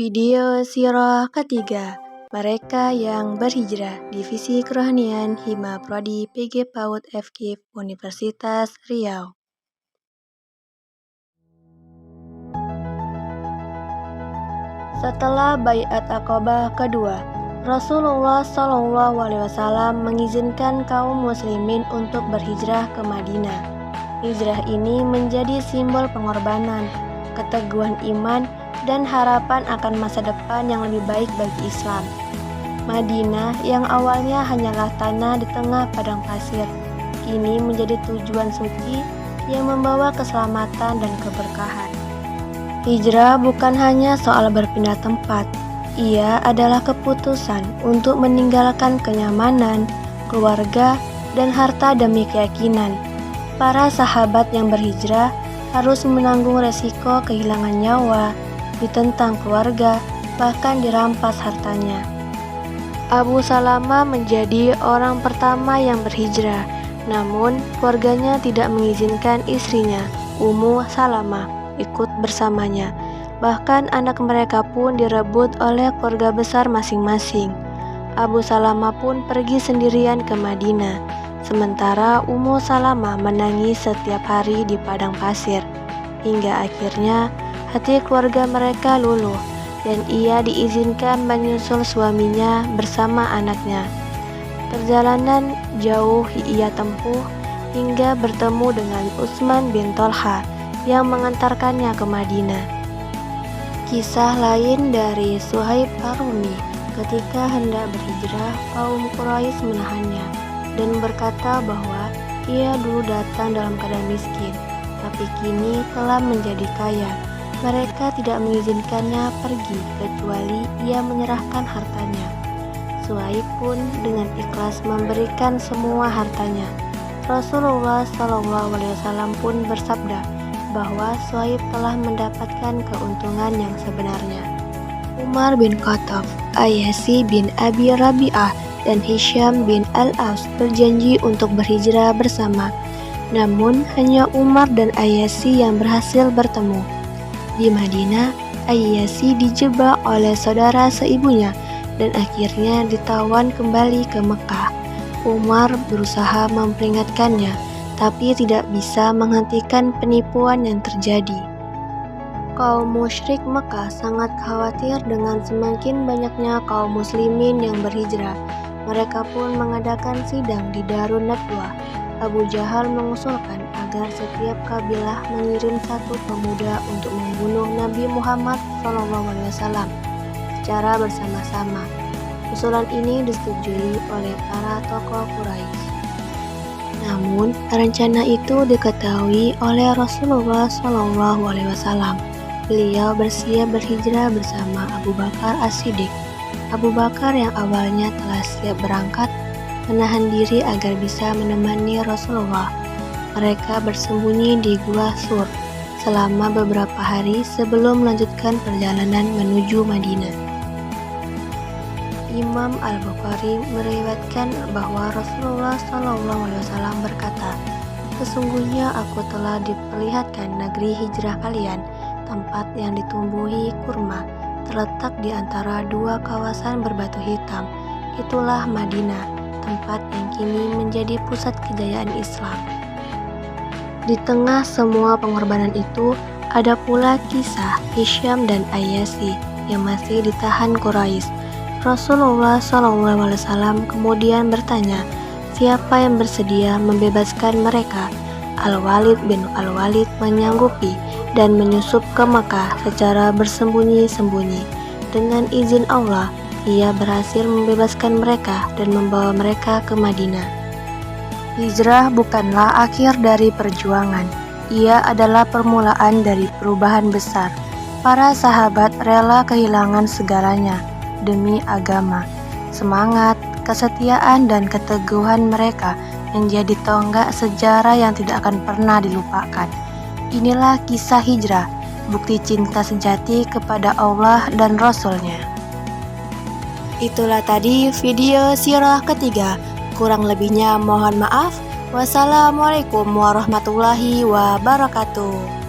Video Sirah ketiga, Mereka yang Berhijrah, Divisi Kerohanian Hima Prodi PG PAUD FKIP Universitas Riau. Setelah Baiat Aqabah kedua, Rasulullah SAW mengizinkan kaum muslimin untuk berhijrah ke Madinah. Hijrah ini menjadi simbol pengorbanan, keteguhan iman, dan harapan akan masa depan yang lebih baik bagi Islam. Madinah yang awalnya hanyalah tanah di tengah padang pasir, kini menjadi tujuan suci yang membawa keselamatan dan keberkahan. Hijrah bukan hanya soal berpindah tempat, ia adalah keputusan untuk meninggalkan kenyamanan, keluarga, dan harta demi keyakinan. Para sahabat yang berhijrah harus menanggung resiko kehilangan nyawa, ditentang keluarga, bahkan dirampas hartanya. Abu Salamah menjadi orang pertama yang berhijrah, namun keluarganya tidak mengizinkan istrinya, Ummu Salamah, ikut bersamanya. Bahkan anak mereka pun direbut oleh keluarga besar masing-masing. Abu Salamah pun pergi sendirian ke Madinah, sementara Ummu Salamah menangis setiap hari di padang pasir, hingga akhirnya hati keluarga mereka luluh dan ia diizinkan menyusul suaminya bersama anaknya. Perjalanan jauh ia tempuh hingga bertemu dengan Utsman bin Tolha yang mengantarkannya ke Madinah. Kisah lain dari Suhaib Ar-Rumi, ketika hendak berhijrah, kaum Quraisy menahannya dan berkata bahwa ia dulu datang dalam keadaan miskin, tapi kini telah menjadi kaya. Mereka tidak mengizinkannya pergi kecuali ia menyerahkan hartanya. Suhaib pun dengan ikhlas memberikan semua hartanya. Rasulullah SAW pun bersabda bahwa Suhaib telah mendapatkan keuntungan yang sebenarnya. Umar bin Khattab, Ayyasi bin Abi Rabi'ah, dan Hisham bin Al-Aus berjanji untuk berhijrah bersama. Namun hanya Umar dan Ayyasi yang berhasil bertemu. Di Madinah, Ayyasi dijebak oleh saudara seibunya dan akhirnya ditawan kembali ke Mekah. Umar berusaha memperingatkannya, tapi tidak bisa menghentikan penipuan yang terjadi. Kaum musyrik Mekah sangat khawatir dengan semakin banyaknya kaum muslimin yang berhijrah. Mereka pun mengadakan sidang di Darun Nadwah. Abu Jahal mengusulkan agar setiap kabilah mengirim satu pemuda untuk membunuh Nabi Muhammad SAW secara bersama-sama. Usulan ini disetujui oleh para tokoh Quraisy. Namun, rencana itu diketahui oleh Rasulullah SAW. Beliau bersiap berhijrah bersama Abu Bakar As-Siddiq. Abu Bakar yang awalnya telah siap berangkat, menahan diri agar bisa menemani Rasulullah. Mereka bersembunyi di Gua Sur selama beberapa hari sebelum melanjutkan perjalanan menuju Madinah. Imam Al-Bukhari meriwayatkan bahwa Rasulullah SAW berkata, "Sesungguhnya aku telah diperlihatkan negeri hijrah kalian, tempat yang ditumbuhi kurma, terletak di antara dua kawasan berbatu hitam. Itulah Madinah, tempat yang kini menjadi pusat kejayaan Islam." Di tengah semua pengorbanan itu, ada pula kisah Hisham dan Ayyasi yang masih ditahan Quraisy. Rasulullah SAW kemudian bertanya, siapa yang bersedia membebaskan mereka? Al-Walid bin Al-Walid menyanggupi dan menyusup ke Mekah secara bersembunyi-sembunyi. Dengan izin Allah, ia berhasil membebaskan mereka dan membawa mereka ke Madinah. Hijrah bukanlah akhir dari perjuangan, ia adalah permulaan dari perubahan besar. Para sahabat rela kehilangan segalanya demi agama. Semangat, kesetiaan, dan keteguhan mereka menjadi tonggak sejarah yang tidak akan pernah dilupakan. Inilah kisah hijrah, bukti cinta sejati kepada Allah dan Rasul-Nya. Itulah tadi video sirah ketiga. Kurang lebihnya mohon maaf. Wassalamualaikum warahmatullahi wabarakatuh.